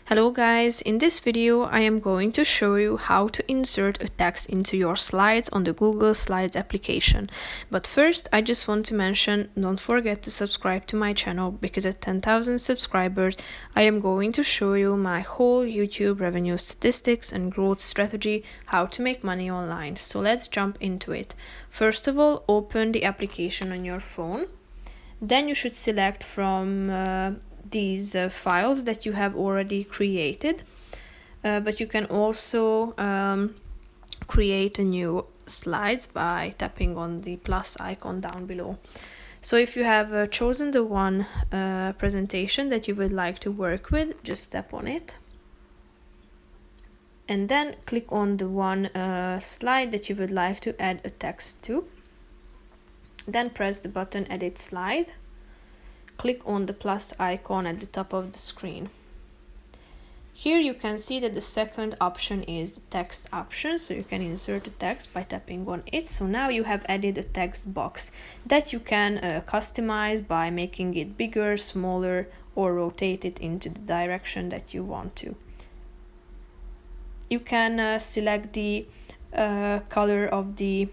Hello guys, in this video I am going to show you how to insert a text into your slides on the Google Slides application. But first I just want to mention, don't forget to subscribe to my channel because at 10,000 subscribers I am going to show you my whole YouTube revenue statistics and growth strategy, how to make money online. So let's jump into it. First of all, open the application on your phone. Then you should select from these files that you have already created, but you can also create a new slides by tapping on the plus icon down below. So if you have chosen the one presentation that you would like to work with, just tap on it and then click on the one slide that you would like to add a text to. Then press the button Edit Slide. Click on the plus icon at the top of the screen. Here you can see that the second option is the text option, so you can insert the text by tapping on it. So now you have added a text box that you can customize by making it bigger, smaller, or rotate it into the direction that you want to. You can select the color of the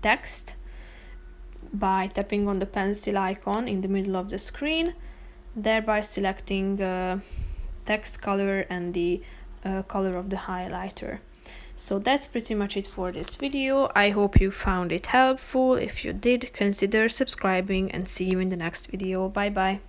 text by tapping on the pencil icon in the middle of the screen, thereby selecting text color and the color of the highlighter. So that's pretty much it for this video. I hope you found it helpful. If you did, consider subscribing and see you in the next video. Bye bye.